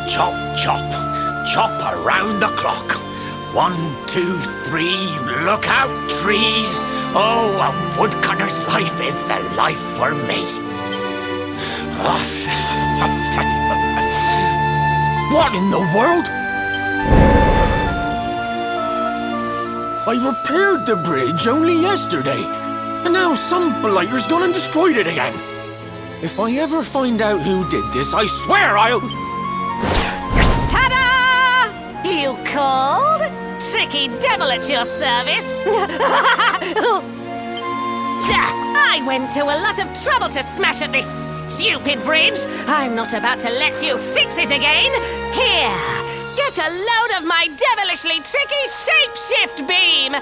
Chop, chop, chop around the clock. 1, 2, 3, look out, trees. Oh, a woodcutter's life is the life for me. What in the world? I repaired the bridge only yesterday, and now some blighter's gone and destroyed it again. If I ever find out who did this, I swear I'll... Ta-da! You called? Tricky devil at your service. I went to a lot of trouble to smash at this stupid bridge. I'm not about to let you fix it again. Here, get a load of my devilishly tricky shapeshift beam.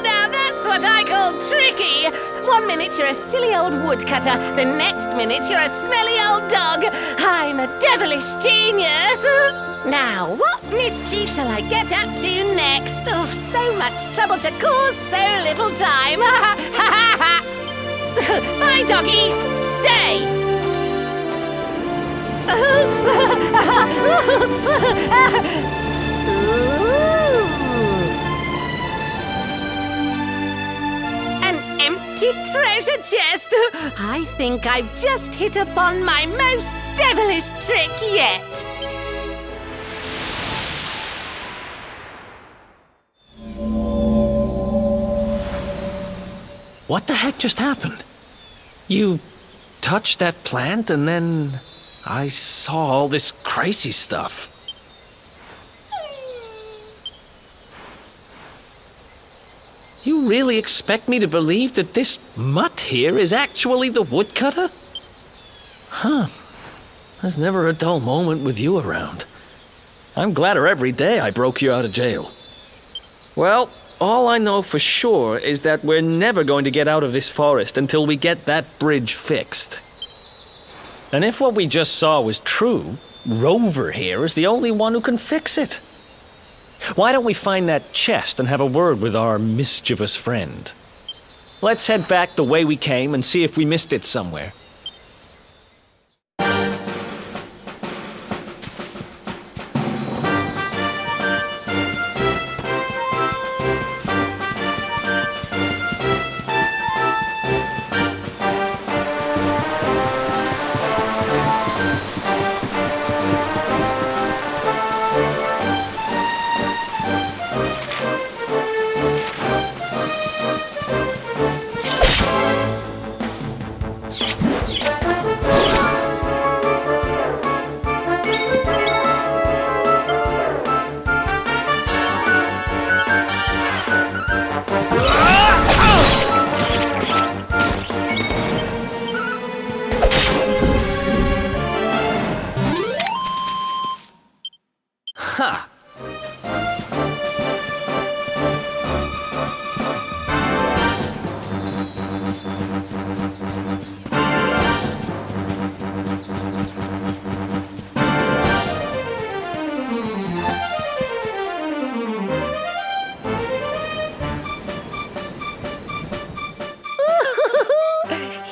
Now that's what I call tricky. 1 minute you're a silly old woodcutter, the next minute you're a smelly old dog. I'm a devilish genius. Now, what mischief shall I get up to next? Oh, so much trouble to cause so little time. Bye, doggy. Stay. Empty treasure chest! I think I've just hit upon my most devilish trick yet! What the heck just happened? You touched that plant and then I saw all this crazy stuff. You really expect me to believe that this mutt here is actually the woodcutter? Huh. There's never a dull moment with you around. I'm gladder every day I broke you out of jail. Well, all I know for sure is that we're never going to get out of this forest until we get that bridge fixed. And if what we just saw was true, Rover here is the only one who can fix it. Why don't we find that chest and have a word with our mischievous friend? Let's head back the way we came and see if we missed it somewhere. Ha!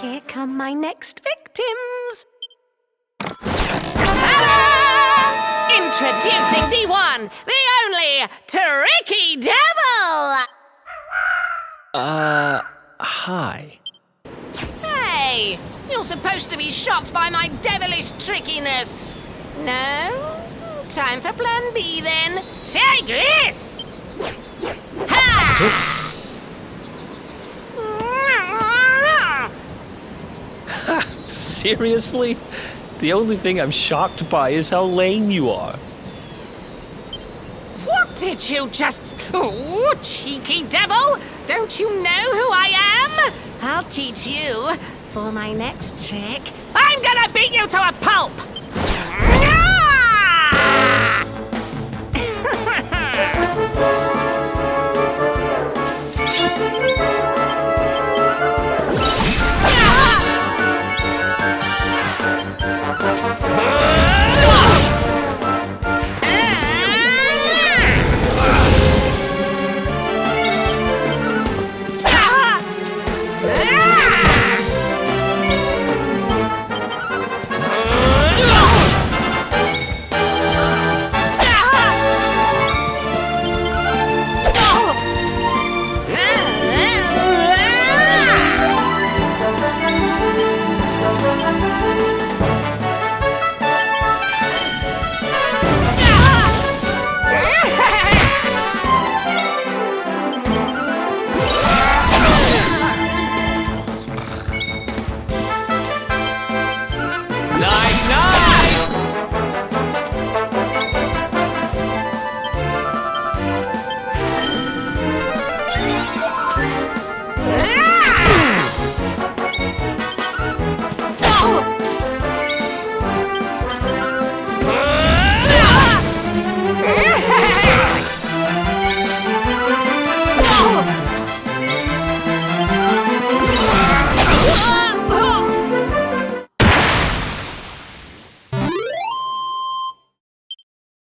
Here come my next victims. Ta-da! Introducing the one, the only, Tricky Devil! Hi. Hey, you're supposed to be shocked by my devilish trickiness. No? Time for plan B then. Take this! Ha! Seriously? The only thing I'm shocked by is how lame you are. What did you just... Oh, cheeky devil! Don't you know who I am? I'll teach you. For my next trick, I'm gonna beat you to a pulp!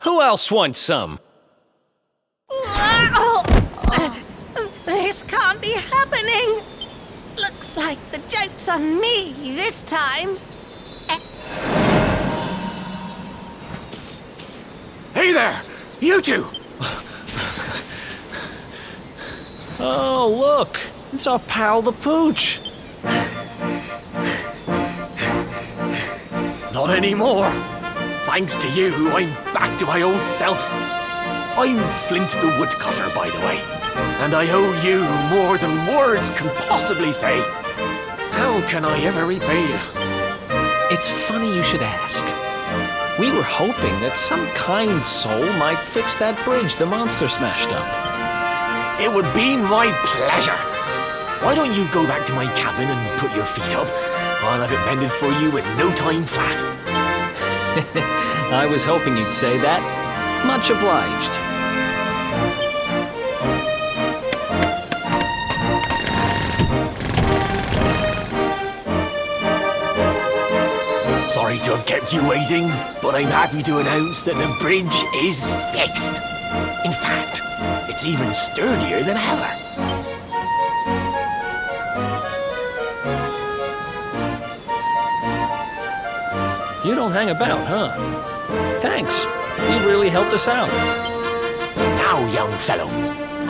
Who else wants some? This can't be happening. Looks like the joke's on me this time. Hey there! You two! Oh, look! It's our pal the Pooch! Not anymore. Thanks to you, I'm back to my old self. I'm Flint the Woodcutter, by the way. And I owe you more than words can possibly say. How can I ever repay you? It's funny you should ask. We were hoping that some kind soul might fix that bridge the monster smashed up. It would be my pleasure. Why don't you go back to my cabin and put your feet up? I'll have it mended for you in no time flat. I was hoping you'd say that. Much obliged. Sorry to have kept you waiting, but I'm happy to announce that the bridge is fixed. In fact, it's even sturdier than ever. You don't hang about, huh? Thanks. You really helped us out. Now, young fellow,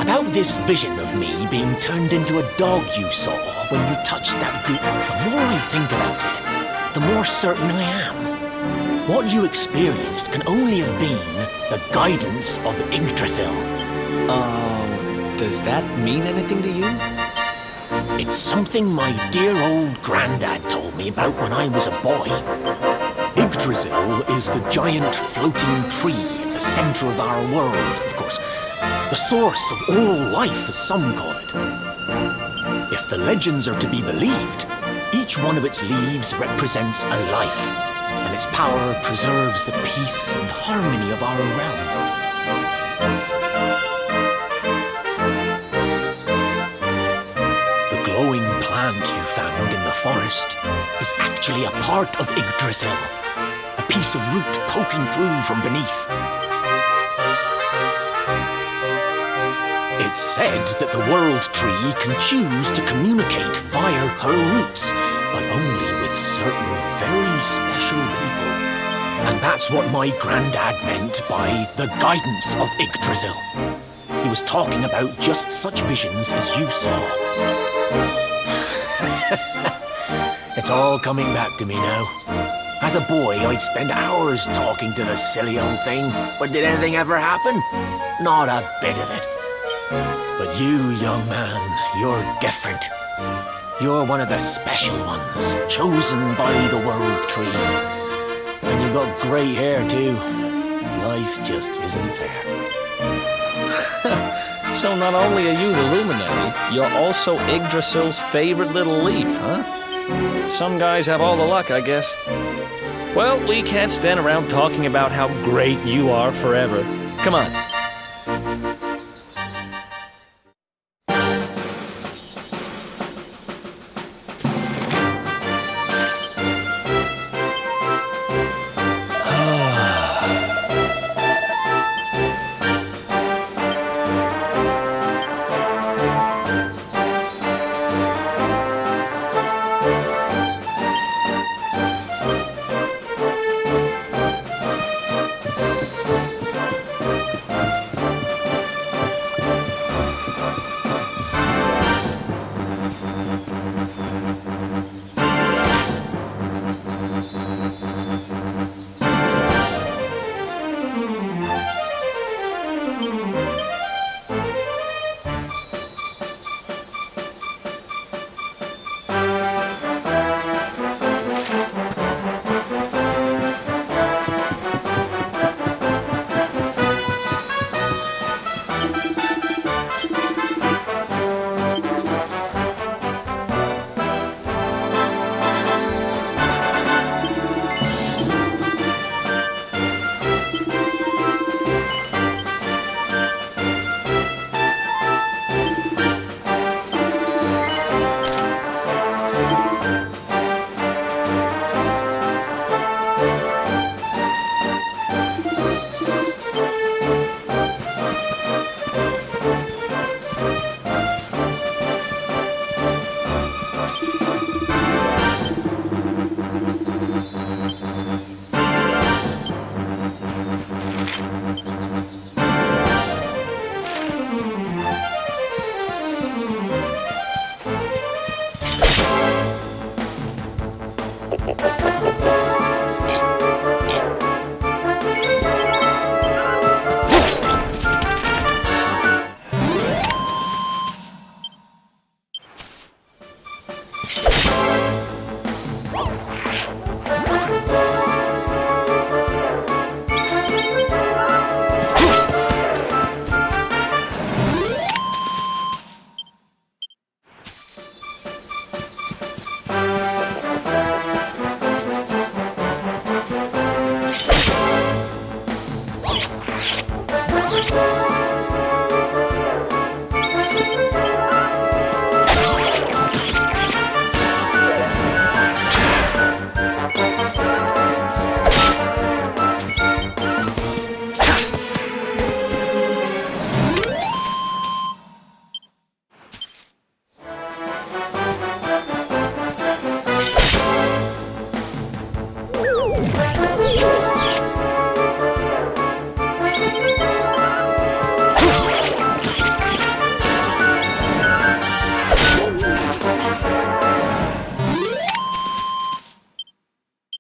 about this vision of me being turned into a dog you saw when you touched that group, the more I think about it, more certain I am. What you experienced can only have been the guidance of Yggdrasil. Does that mean anything to you? It's something my dear old granddad told me about when I was a boy. Yggdrasil is the giant floating tree at the center of our world, of course. The source of all life, as some call it. If the legends are to be believed, each one of its leaves represents a life, and its power preserves the peace and harmony of our realm. The glowing plant you found in the forest is actually a part of Yggdrasil, a piece of root poking through from beneath. It's said that the World Tree can choose to communicate via her roots, but only with certain very special people. And that's what my granddad meant by the guidance of Yggdrasil. He was talking about just such visions as you saw. It's all coming back to me now. As a boy, I'd spend hours talking to the silly old thing, but did anything ever happen? Not a bit of it. But you, young man, you're different. You're one of the special ones, chosen by the World Tree. And you've got great hair, too. Life just isn't fair. So not only are you the luminary, you're also Yggdrasil's favorite little leaf, huh? Some guys have all the luck, I guess. Well, we can't stand around talking about how great you are forever. Come on.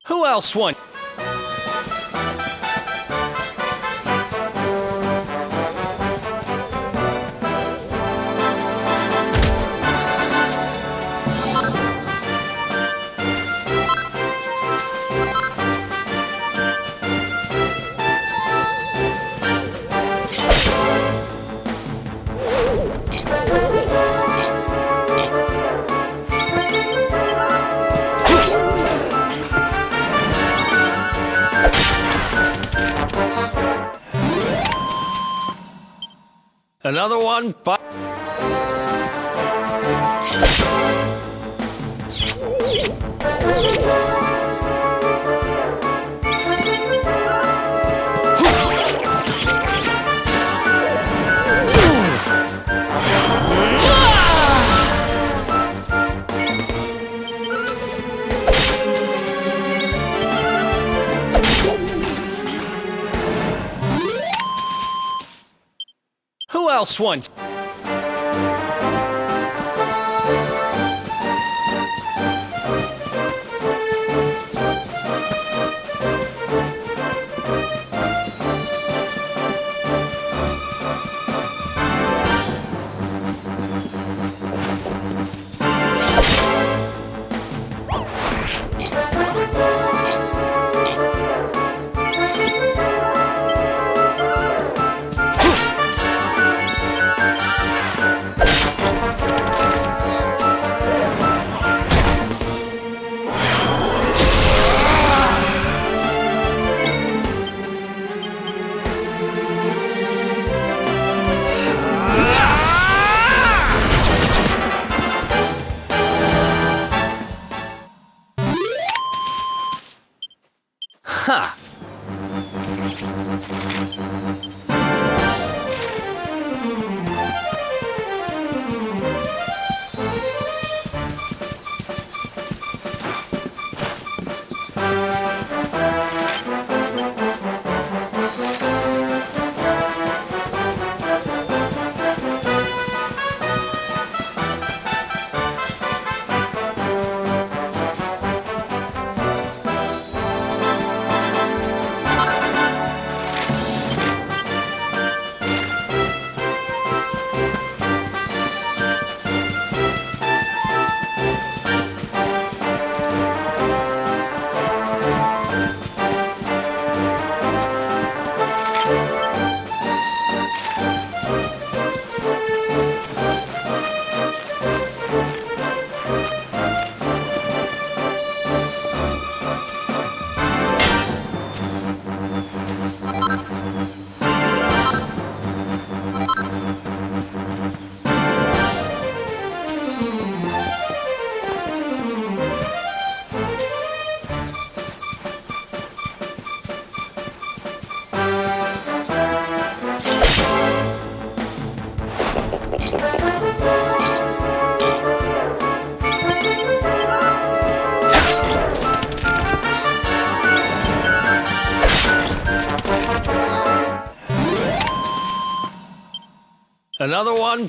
Who else wants... Another one, but... Who else wants... Ha! Another one?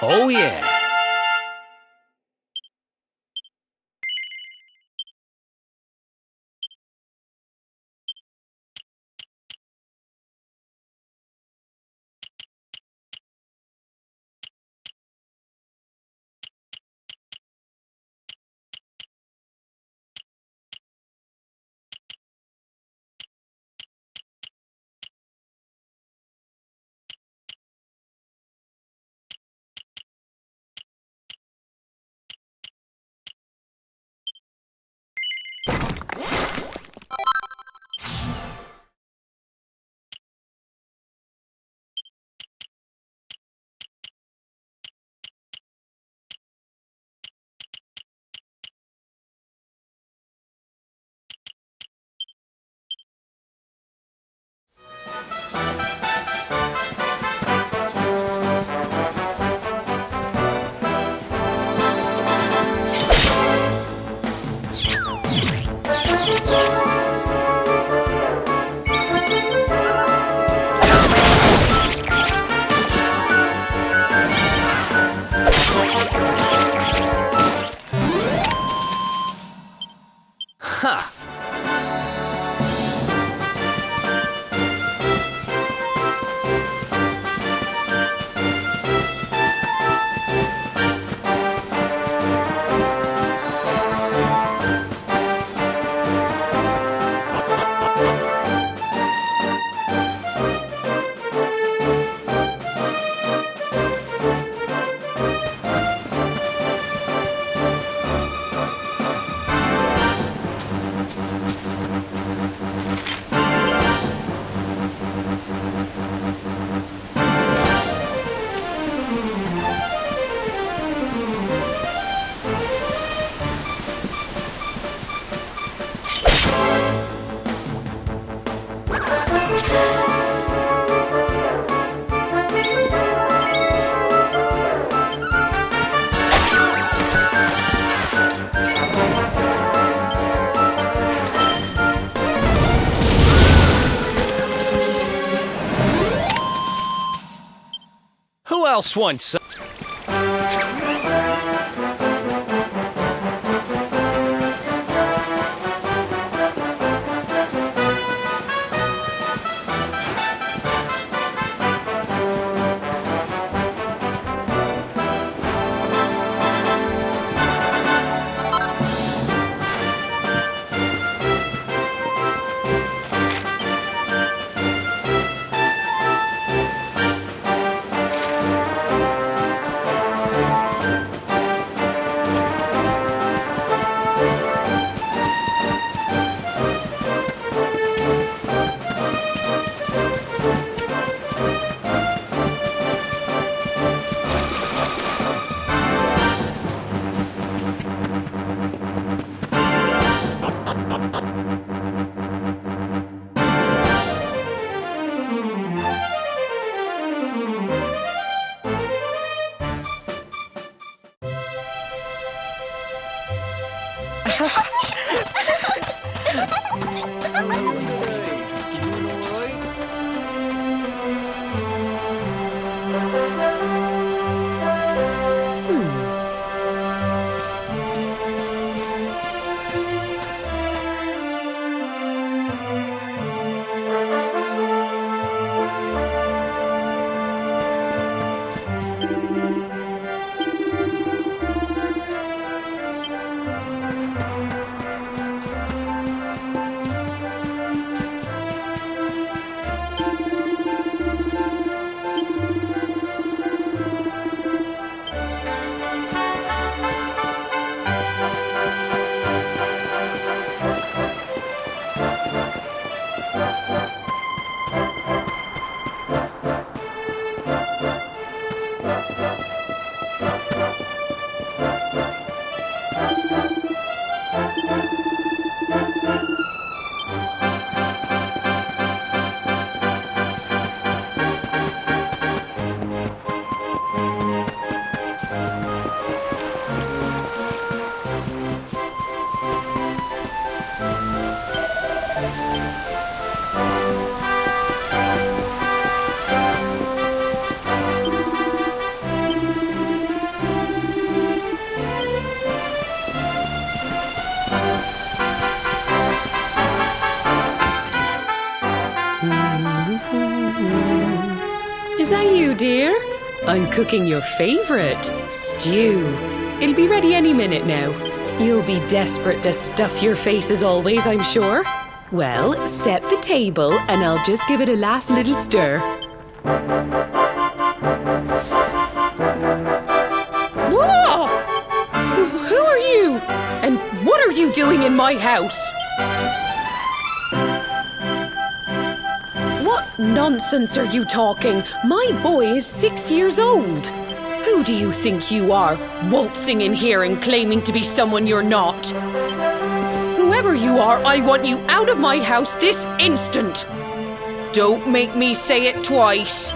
Oh, yeah. Who else wants some? Is that you, dear? I'm cooking your favourite, stew. It'll be ready any minute now. You'll be desperate to stuff your face as always, I'm sure. Well, set the table and I'll just give it a last little stir. Whoa! Who are you? And what are you doing in my house? What nonsense are you talking? My boy is 6 years old. Who do you think you are, waltzing in here and claiming to be someone you're not? Whoever you are, I want you out of my house this instant. Don't make me say it twice.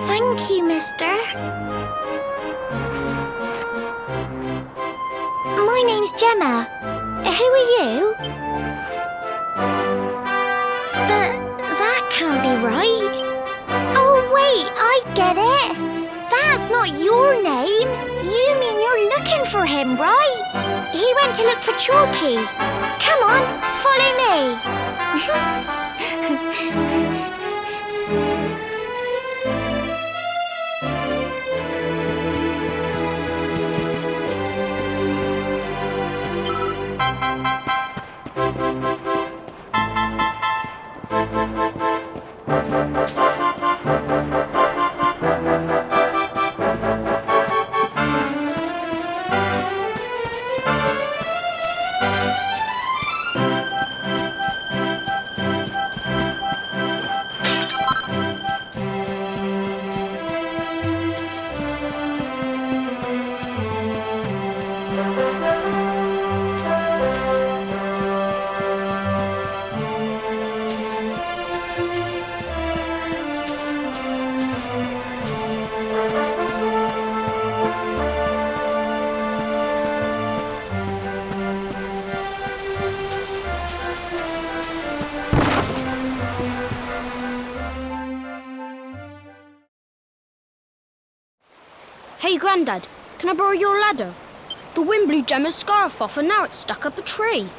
Thank you, mister. My name's Gemma. Who are you? But that can't be right. Oh, wait, I get it. That's not your name. You mean you're looking for him, right? He went to look for Chalky. Come on, follow me. Hey, Grandad, can I borrow your ladder? The wind blew Gemma's scarf off and now it's stuck up a tree.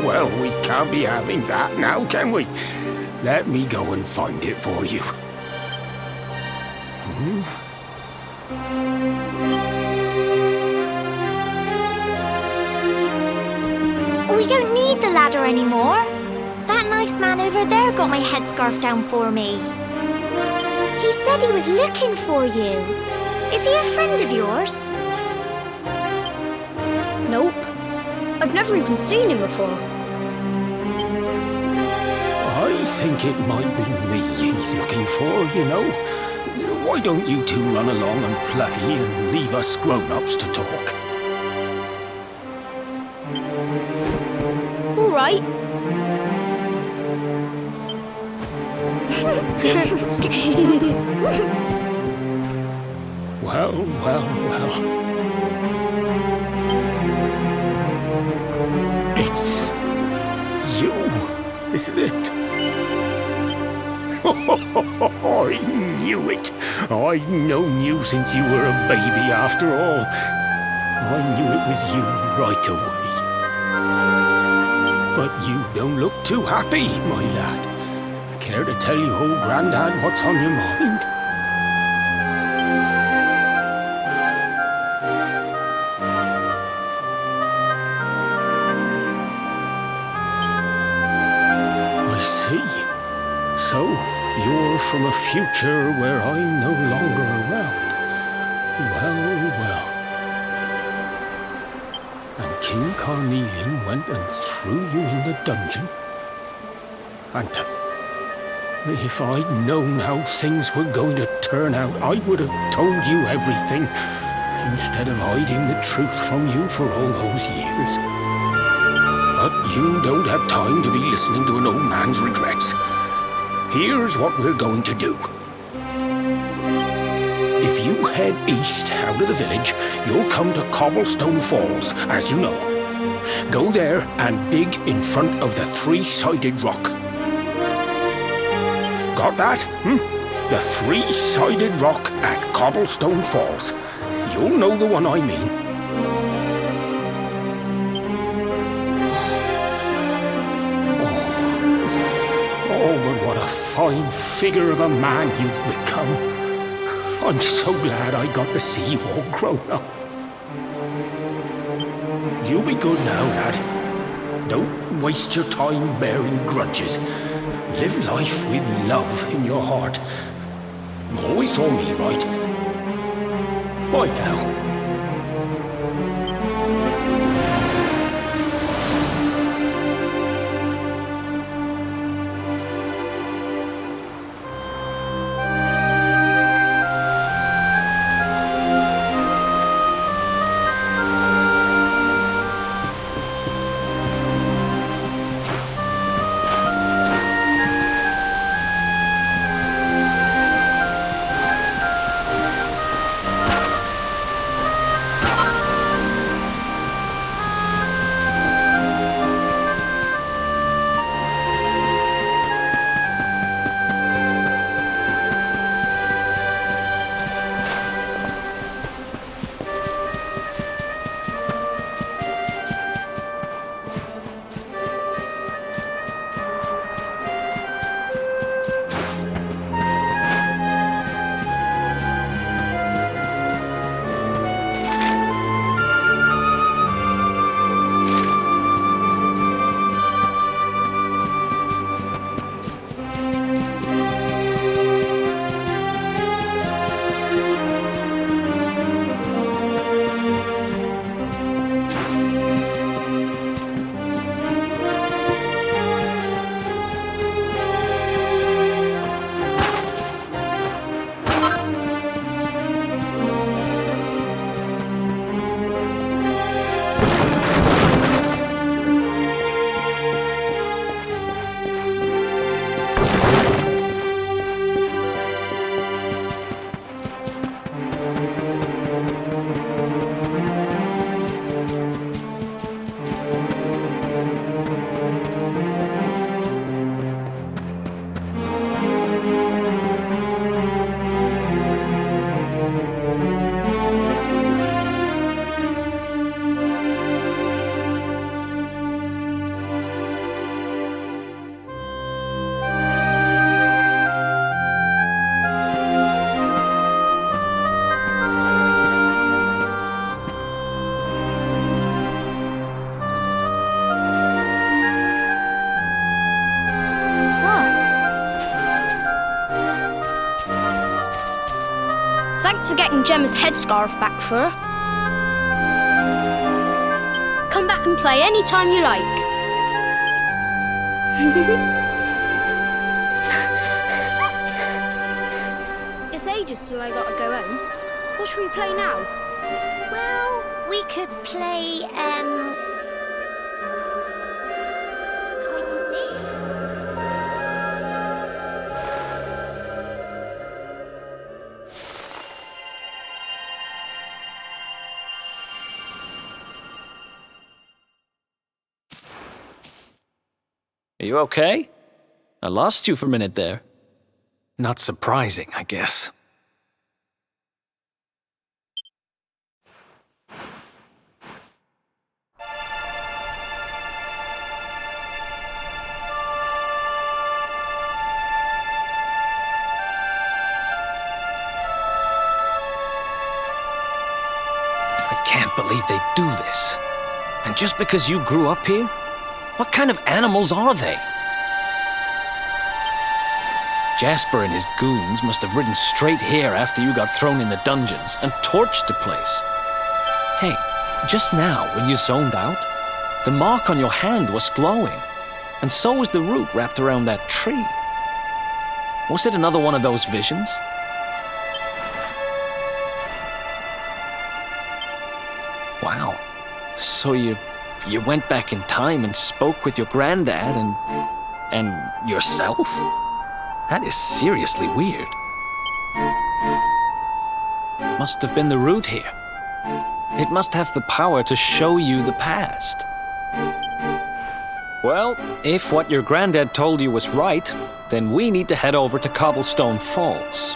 Well, we can't be having that now, can we? Let me go and find it for you. We don't need the ladder anymore. That nice man over there got my headscarf down for me. He said he was looking for you. Is he a friend of yours? Nope. I've never even seen him before. I think it might be me he's looking for, you know. Why don't you two run along and play and leave us grown-ups to talk? All right. Well. It's you, isn't it? I knew it. I've known you since you were a baby after all. I knew it was you right away. But you don't look too happy, my lad. Care to tell your old Grandad what's on your mind? I see. So, you're from a future where I'm no longer around. Well. And King Carnelian went and threw you in the dungeon? And if I'd known how things were going to turn out, I would have told you everything, instead of hiding the truth from you for all those years. But you don't have time to be listening to an old man's regrets. Here's what we're going to do. If you head east out of the village, you'll come to Cobblestone Falls, as you know. Go there and dig in front of the three-sided rock. Got that? The three-sided rock at Cobblestone Falls. You'll know the one I mean. Oh, but what a fine figure of a man you've become. I'm so glad I got to see you all grown up. You be good now, lad. Don't waste your time bearing grudges. Live life with love in your heart. Always saw me right. Bye now. Thanks for getting Gemma's headscarf back for her. Come back and play any time you like. It's ages till I gotta go home. What should we play now? Well, we could play, hide and seek. Are you okay? I lost you for a minute there. Not surprising, I guess. I can't believe they do this. And just because you grew up here? What kind of animals are they? Jasper and his goons must have ridden straight here after you got thrown in the dungeons and torched the place. Hey, just now when you zoned out, the mark on your hand was glowing, and so was the root wrapped around that tree. Was it another one of those visions? Wow. So you went back in time and spoke with your granddad and yourself? That is seriously weird. Must have been the root here. It must have the power to show you the past. Well, if what your granddad told you was right, then we need to head over to Cobblestone Falls.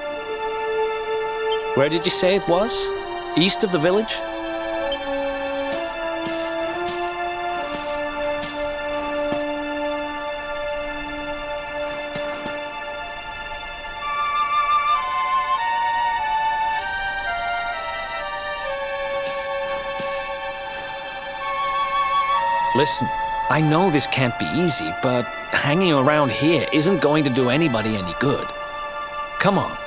Where did you say it was? East of the village? Listen, I know this can't be easy, but hanging around here isn't going to do anybody any good. Come on.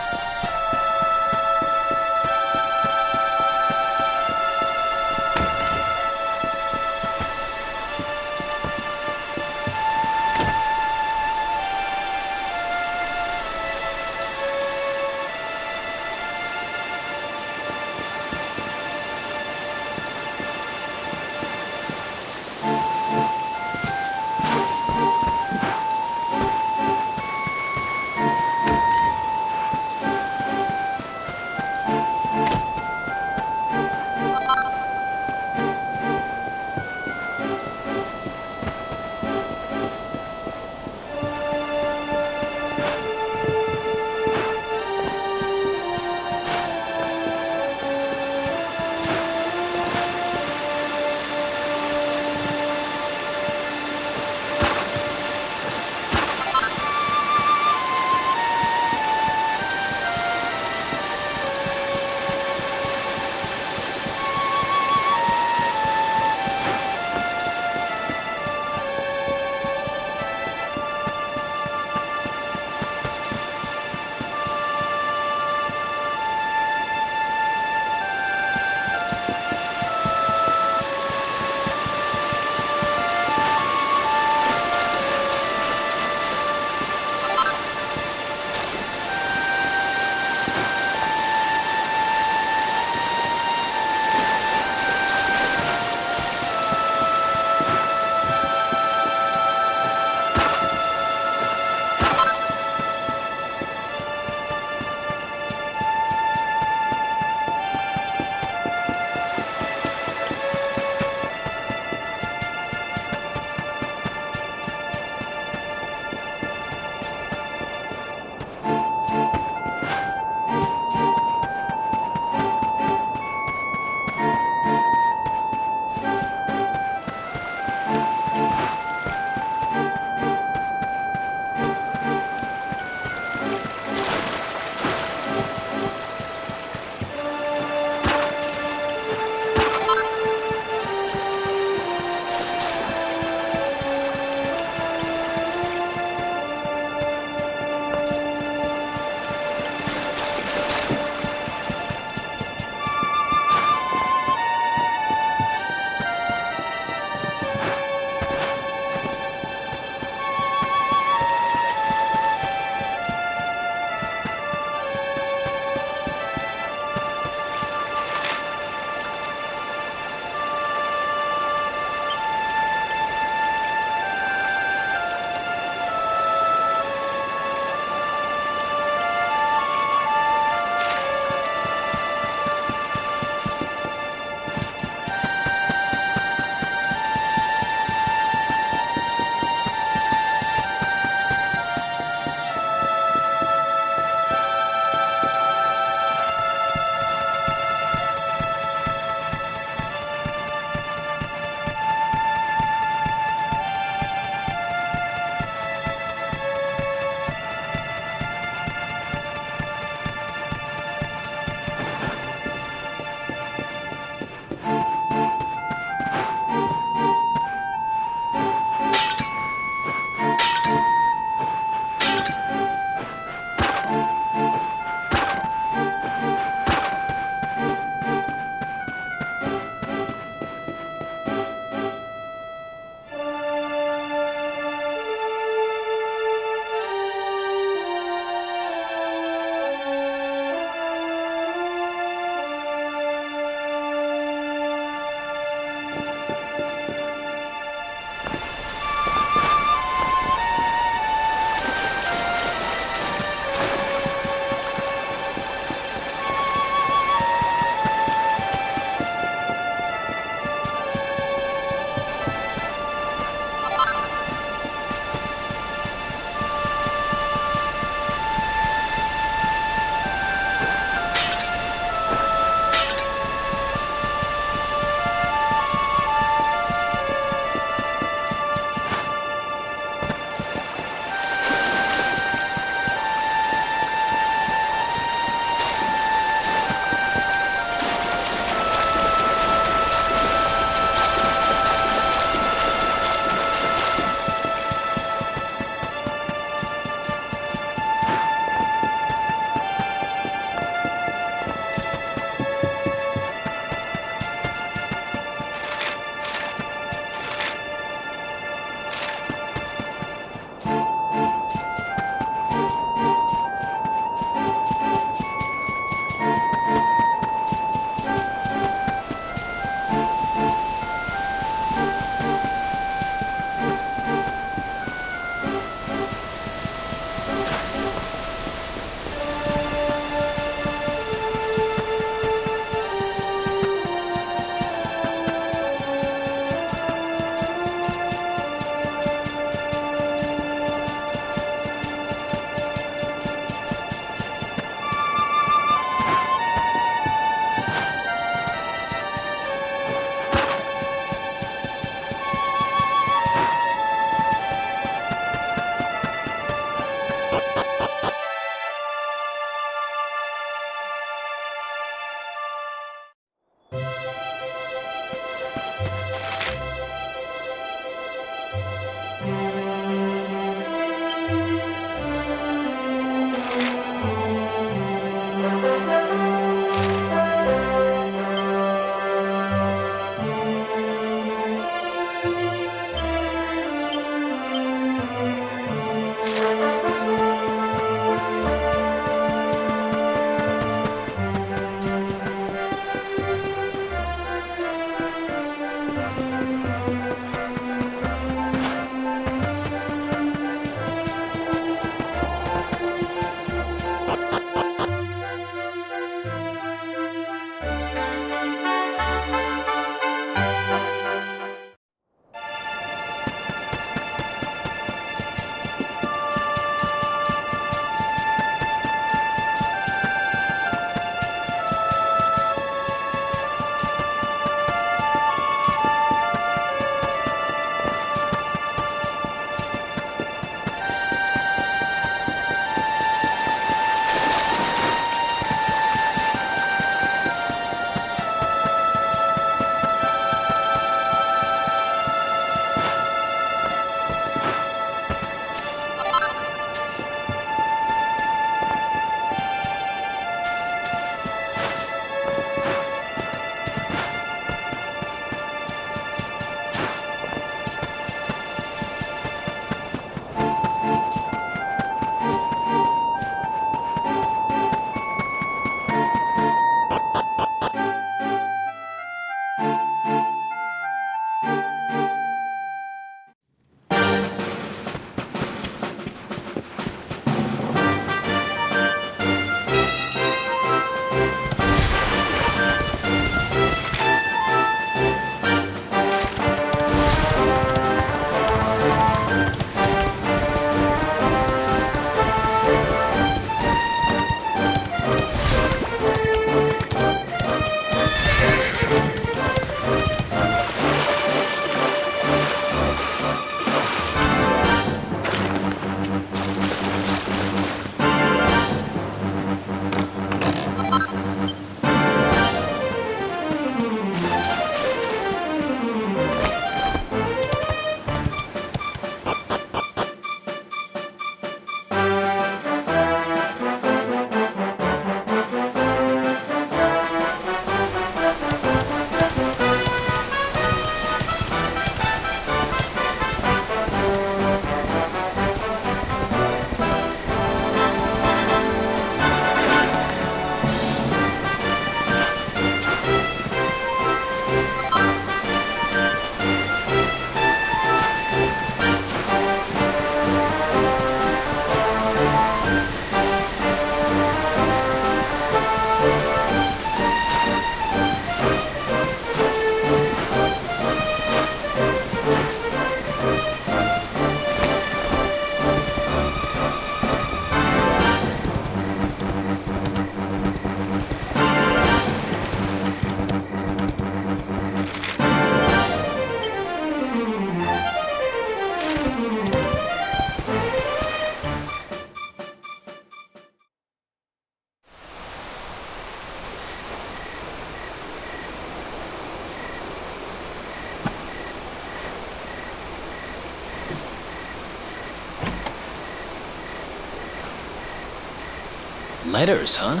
letters, huh?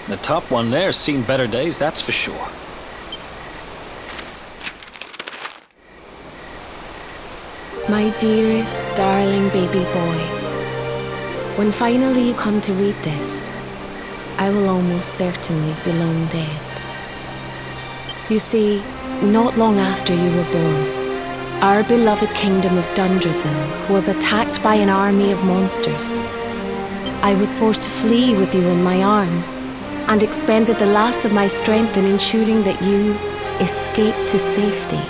The top one there's seen better days, that's for sure. My dearest, darling baby boy, when finally you come to read this, I will almost certainly be long dead. You see, not long after you were born, our beloved kingdom of Dundrasil was attacked by an army of monsters. I was forced to flee with you in my arms and expended the last of my strength in ensuring that you escaped to safety.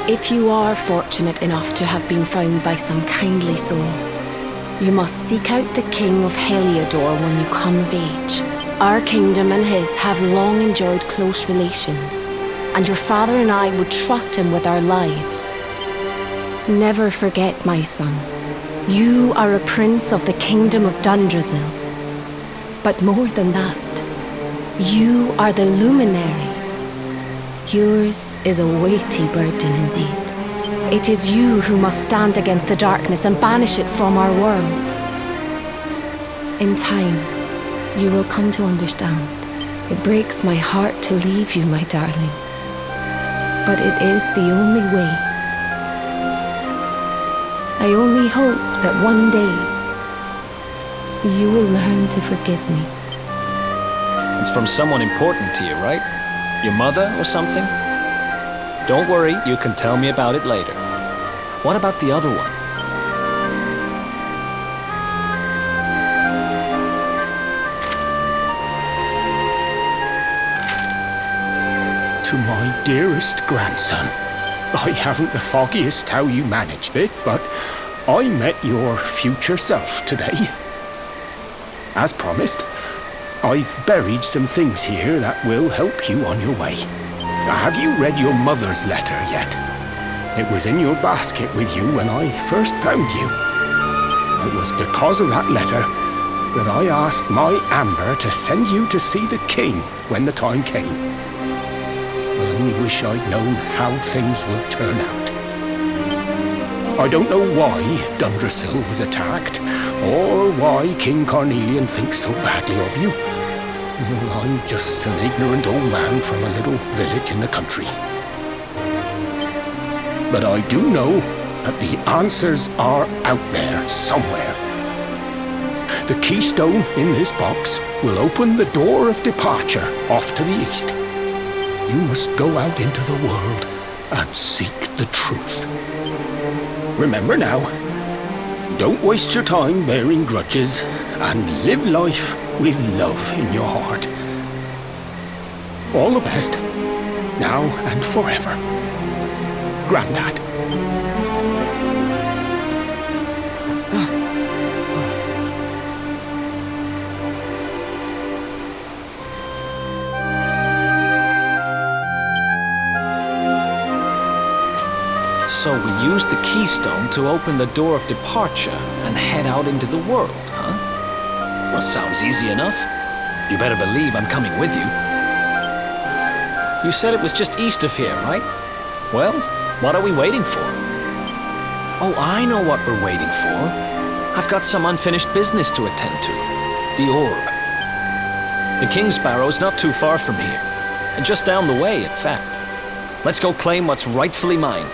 If you are fortunate enough to have been found by some kindly soul, you must seek out the King of Heliodor when you come of age. Our kingdom and his have long enjoyed close relations, and your father and I would trust him with our lives. Never forget, my son, you are a prince of the kingdom of Dundrasil. But more than that, you are the luminary. Yours is a weighty burden indeed. It is you who must stand against the darkness and banish it from our world. In time, you will come to understand. It breaks my heart to leave you, my darling. But it is the only way. I only hope that one day you will learn to forgive me. It's from someone important to you, right? Your mother or something? Don't worry, you can tell me about it later. What about the other one? To my dearest grandson, I haven't the foggiest how you managed it, but I met your future self today. As promised, I've buried some things here that will help you on your way. Have you read your mother's letter yet? It was in your basket with you when I first found you. It was because of that letter that I asked my Amber to send you to see the king when the time came. I only wish I'd known how things would turn out. I don't know why Dundrasil was attacked, or why King Carnelian thinks so badly of you. Well, I'm just an ignorant old man from a little village in the country. But I do know that the answers are out there somewhere. The keystone in this box will open the door of departure off to the east. You must go out into the world and seek the truth. Remember now, don't waste your time bearing grudges and live life with love in your heart. All the best, now and forever. Grandad. So we used the keystone to open the door of departure and head out into the world, huh? Well, sounds easy enough. You better believe I'm coming with you. You said it was just east of here, right? Well, what are we waiting for? Oh, I know what we're waiting for. I've got some unfinished business to attend to. The orb. The King's Barrow's not too far from here. And just down the way, in fact. Let's go claim what's rightfully mine.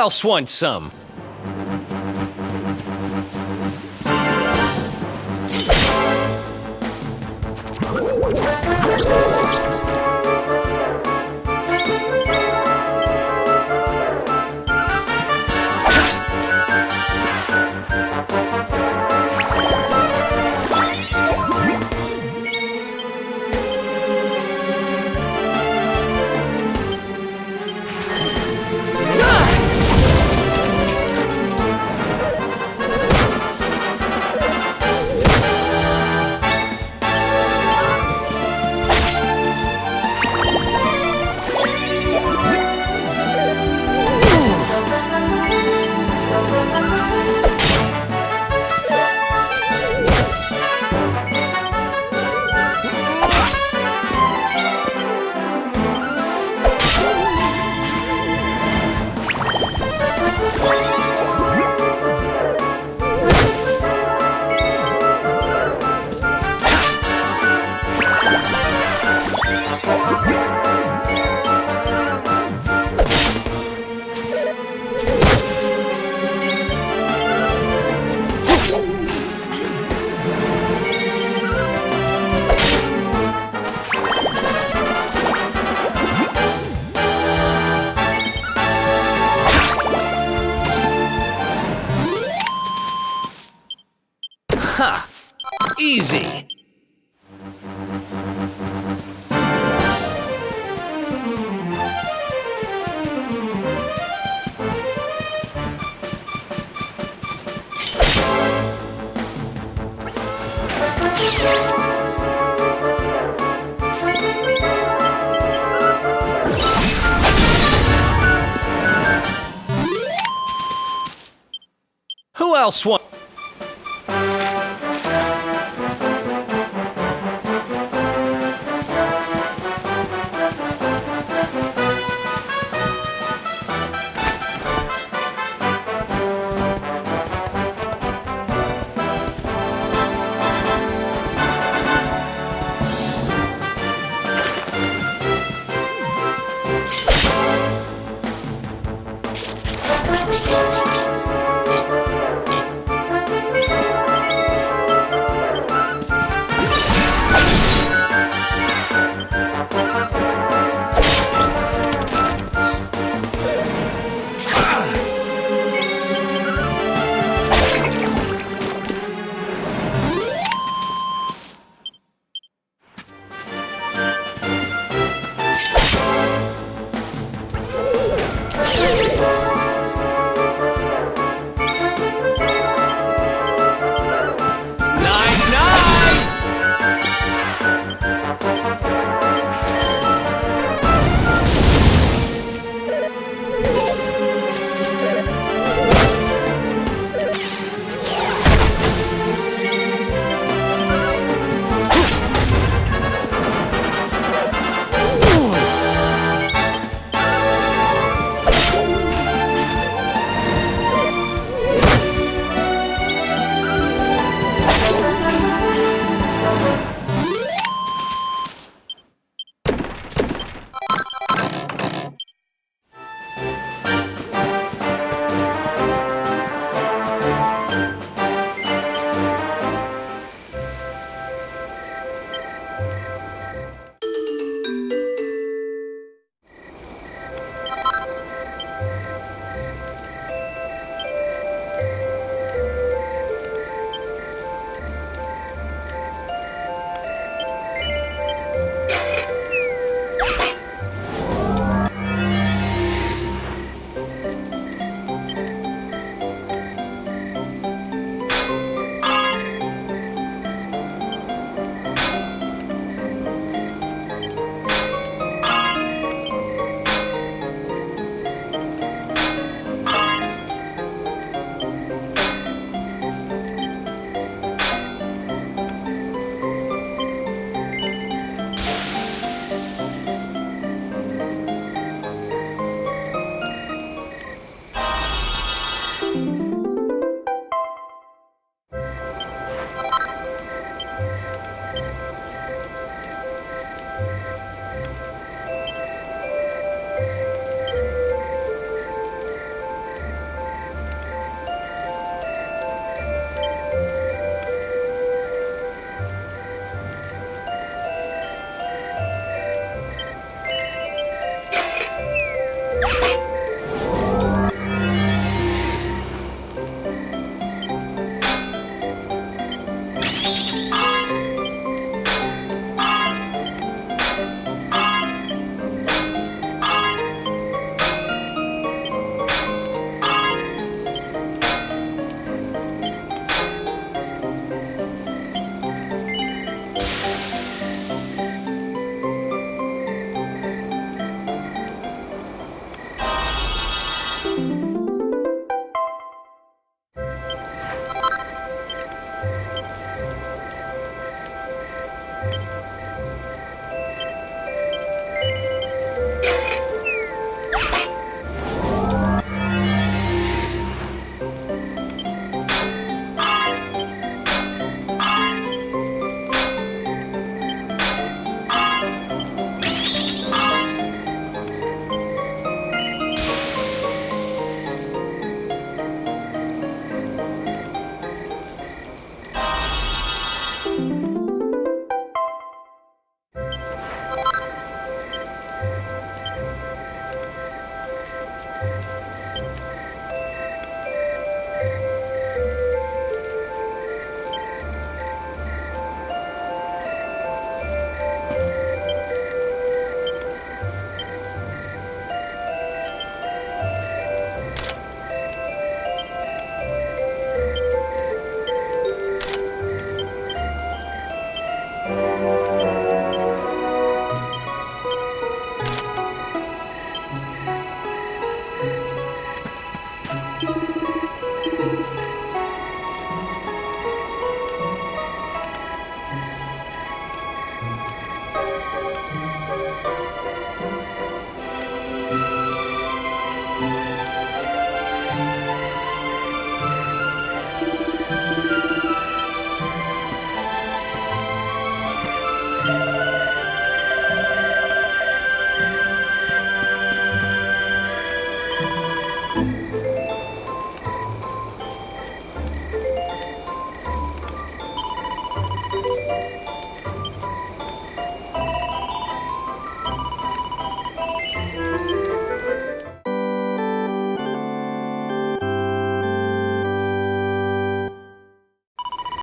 else wants some? Ha! Easy! Who else wants?